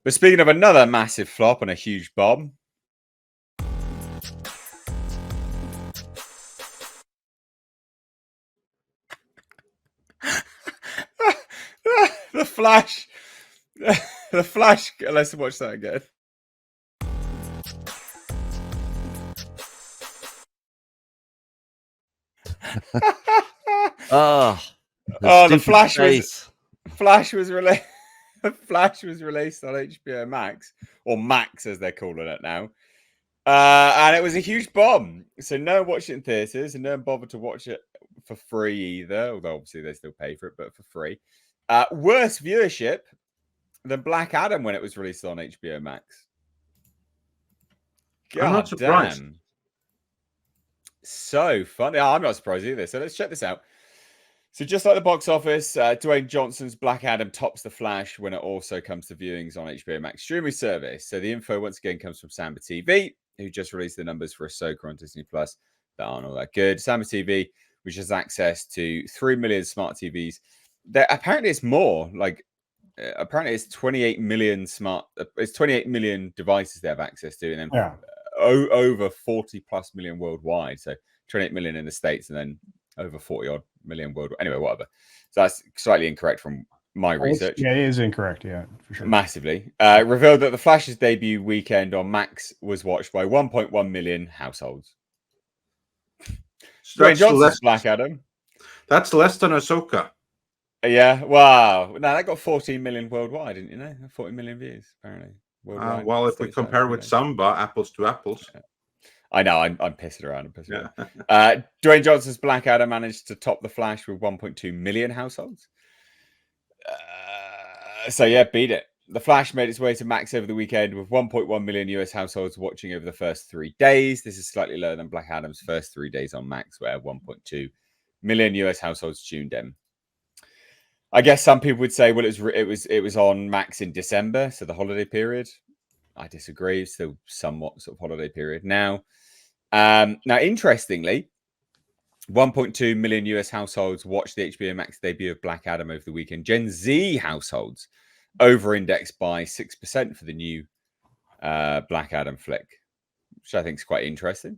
But speaking of another massive flop and a huge bomb, the Flash. The Flash. Let's watch that again. Oh, the Flash face. Flash was released. Flash was released on HBO Max, or Max as they're calling it now, and it was a huge bomb. So no one watched it in theaters, and no one bothered to watch it for free either. Although obviously they still pay for it, but for free. Worse viewership than Black Adam when it was released on HBO Max. God, I'm not surprised. Damn. So funny. I'm not surprised either. So let's check this out. So just like the box office, Dwayne Johnson's Black Adam tops The Flash when it also comes to viewings on HBO Max streaming service. So the info once again comes from Samba TV, who just released the numbers for Ahsoka on Disney Plus that aren't all that good. Samba TV, which has access to 3 million smart TVs. Apparently it's more. Like apparently it's 28 million it's 28 million devices they have access to, and then over 40 plus million worldwide. So 28 million in the States, and then over 40 odd million worldwide. Anyway, whatever. So that's slightly incorrect from my research. Yeah, it is incorrect. Yeah, for sure. Massively. Revealed that The Flash's debut weekend on Max was watched by 1.1 million households. So Dwayne Johnson's Black Adam. That's less than Ahsoka. Yeah, wow. No, that got 14 million worldwide, didn't you know? 40 million views, apparently. Well, if we compare with Samba, apples to apples. Yeah. I know, I'm pissing around. Dwayne Johnson's Black Adam managed to top The Flash with 1.2 million households. So yeah, beat it. The Flash made its way to Max over the weekend with 1.1 million US households watching over the first 3 days. This is slightly lower than Black Adam's first 3 days on Max, where 1.2 million US households tuned in. I guess some people would say, well, it was on Max in December, so the holiday period. I disagree. It's still somewhat sort of holiday period now. Now, interestingly, 1.2 million US households watched the HBO Max debut of Black Adam over the weekend. Gen Z households over-indexed by 6% for the new Black Adam flick, which I think is quite interesting.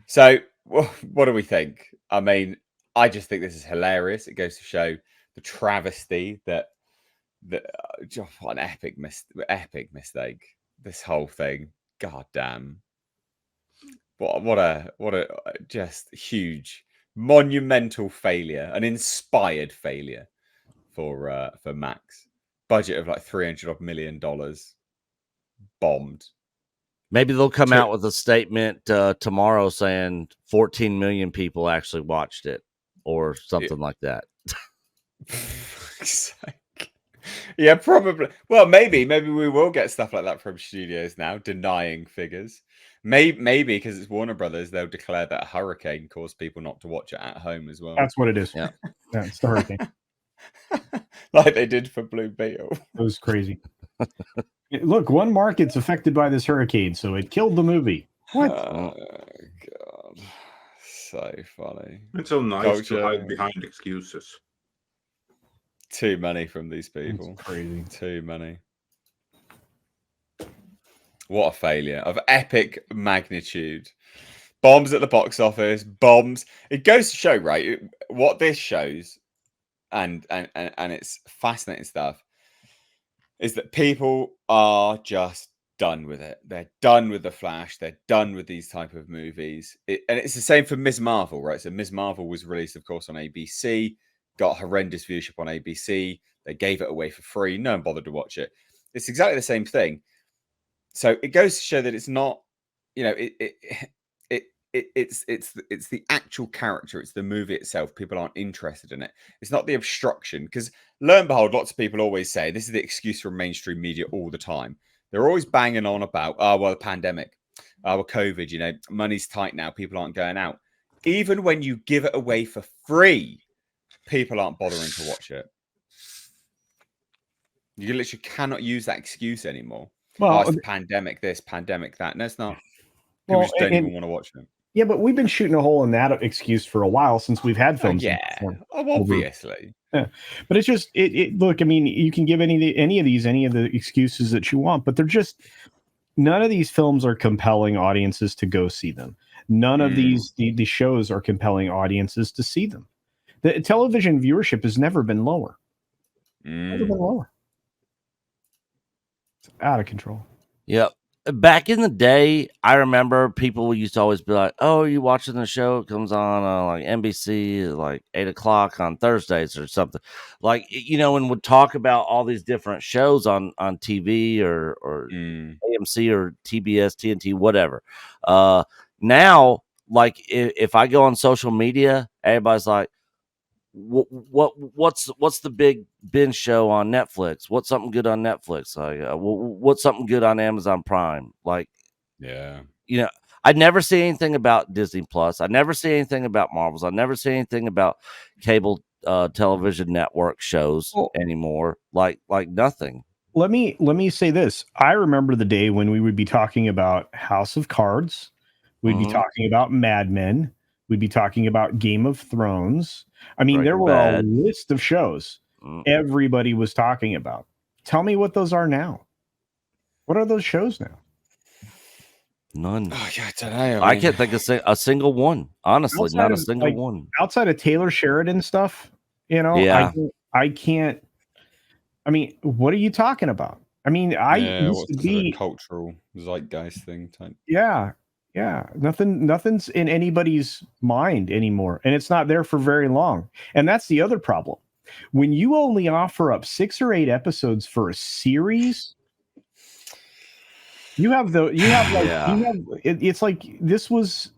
So, what do we think? I mean, I just think this is hilarious. It goes to show the travesty that what an epic mistake. This whole thing. God damn. What a just huge, monumental failure, an inspired failure for Max. Budget of like $300 million, bombed. Maybe they'll come out with a statement tomorrow saying 14 million people actually watched it, or something like that. Yeah, probably. Well, maybe we will get stuff like that from studios now, denying figures. Maybe because it's Warner Brothers, they'll declare that a hurricane caused people not to watch it at home as well. That's what it is. Yeah, it's the hurricane. Like they did for Blue Beetle. It was crazy. Look, one market's affected by this hurricane, so it killed the movie. What? Oh, God. So funny. It's so nice to hide behind excuses. Too many from these people. It's crazy. Too many. What a failure of epic magnitude. Bombs at the box office. Bombs. It goes to show, right, what this shows, and it's fascinating stuff, is that people are just done with it. They're done with The Flash. They're done with these type of movies. And it's the same for Ms. Marvel, right? So Ms. Marvel was released, of course, on ABC, got horrendous viewership on ABC. They gave it away for free. No one bothered to watch it. It's exactly the same thing. So it goes to show that it's not, it's the actual character. It's the movie itself. People aren't interested in it. It's not the obstruction, because lo and behold, lots of people always say this is the excuse for mainstream media all the time. They're always banging on about, the pandemic, COVID, money's tight now. People aren't going out. Even when you give it away for free, people aren't bothering to watch it. You literally cannot use that excuse anymore. Well, it's the pandemic, this, pandemic, that. No, it's not. People just don't even want to watch it. Yeah, but we've been shooting a hole in that excuse for a while since we've had films. Obviously. Yeah. But it's just look, I mean, you can give any of the excuses that you want, but they're just none of these films are compelling audiences to go see them. None of these the shows are compelling audiences to see them. The television viewership has never been lower. Never been lower. It's out of control. Yep. Back in the day, I remember people used to always be like, "Oh, are you watching the show? It comes on like NBC, like 8 o'clock on Thursdays or something." Like, and would talk about all these different shows on TV or AMC or TBS, TNT, whatever. Now, like if I go on social media, everybody's like, what's the big binge show on Netflix? What's something good on Netflix? Like, what's something good on Amazon Prime? Like, I never see anything about Disney Plus. I never see anything about Marvels. I never see anything about cable television network shows anymore. Like nothing. Let me say this. I remember the day when we would be talking about House of Cards. We'd be talking about Mad Men. We'd be talking about Game of Thrones. I mean, there were a list of shows everybody was talking about. Tell me what those are now. What are those shows now? None. Oh, yeah, I don't know. I can't think of a single one. Honestly, not a single one. Outside of Taylor Sheridan stuff, Yeah. I can't. I mean, what are you talking about? I mean, used to be a cultural zeitgeist thing type. Yeah. Nothing's in anybody's mind anymore, and it's not there for very long. And that's the other problem. When you only offer up 6 or 8 episodes for a series, it's like this was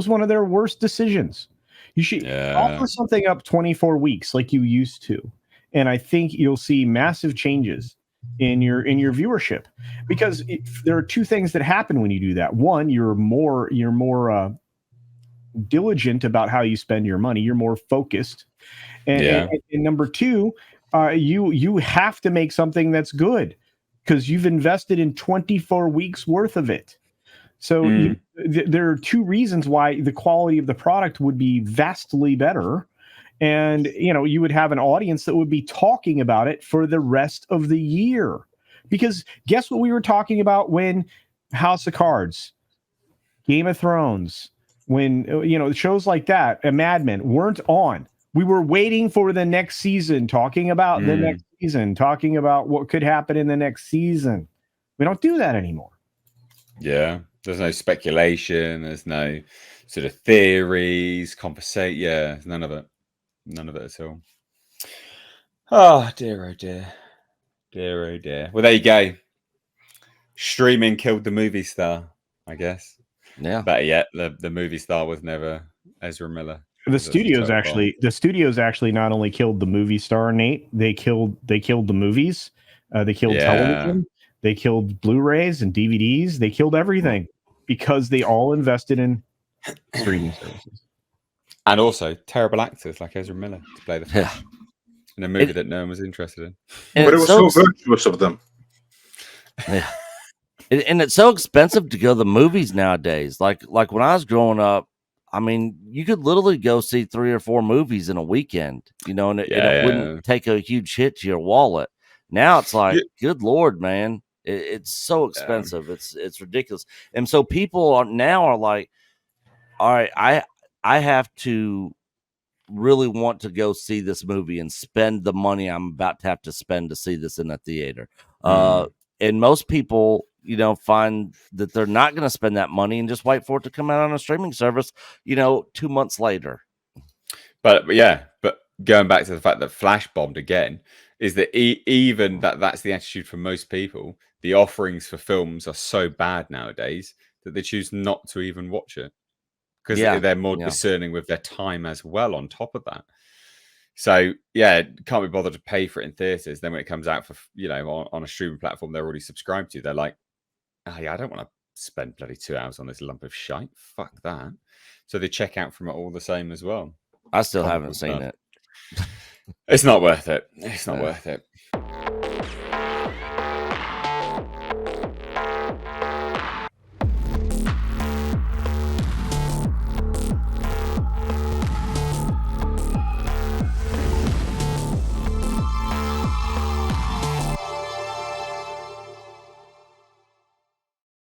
one of their worst decisions. You should offer something up 24 weeks like you used to, and I think you'll see massive changes in your viewership, because there are 2 things that happen when you do that. One, you're more diligent about how you spend your money. You're more focused, and number 2, you have to make something that's good because you've invested in 24 weeks worth of it. So there are 2 reasons why the quality of the product would be vastly better. And, you would have an audience that would be talking about it for the rest of the year. Because guess what we were talking about when House of Cards, Game of Thrones, when, shows like that, and Mad Men weren't on. We were waiting for the next season, talking about the next season, talking about what could happen in the next season. We don't do that anymore. Yeah. There's no speculation. There's no sort of theories, conversation. Yeah, none of it. None of it at all. Oh dear, oh dear. Dear, oh dear. Well, there you go. Streaming killed the movie star, I guess. Yeah. Better yet, the movie star was never Ezra Miller. The studios actually not only killed the movie star, Nate, they killed the movies. They killed television. They killed Blu-rays and DVDs. They killed everything because they all invested in streaming services. And also terrible actors like Ezra Miller to play the Flash in a movie that no one was interested in. But it was so virtuous of them. Yeah. And it's so expensive to go to the movies nowadays. Like when I was growing up, I mean, you could literally go see 3 or 4 movies in a weekend, and it wouldn't take a huge hit to your wallet. Now it's like, good Lord, man, it's so expensive. It's ridiculous. And so people now are like, all right, I have to really want to go see this movie and spend the money I'm about to have to spend to see this in a theater. And most people, find that they're not going to spend that money and just wait for it to come out on a streaming service, 2 months later. But going back to the fact that Flash bombed again, is that even that's the attitude for most people. The offerings for films are so bad nowadays that they choose not to even watch it because they're more discerning with their time as well on top of that. So can't be bothered to pay for it in theaters. Then when it comes out for on a streaming platform they're already subscribed to, they're like, oh yeah, I don't want to spend bloody 2 hours on this lump of shite. Fuck that. So they check out from it all the same as well. I still haven't seen it. It's not worth it. It's not worth it.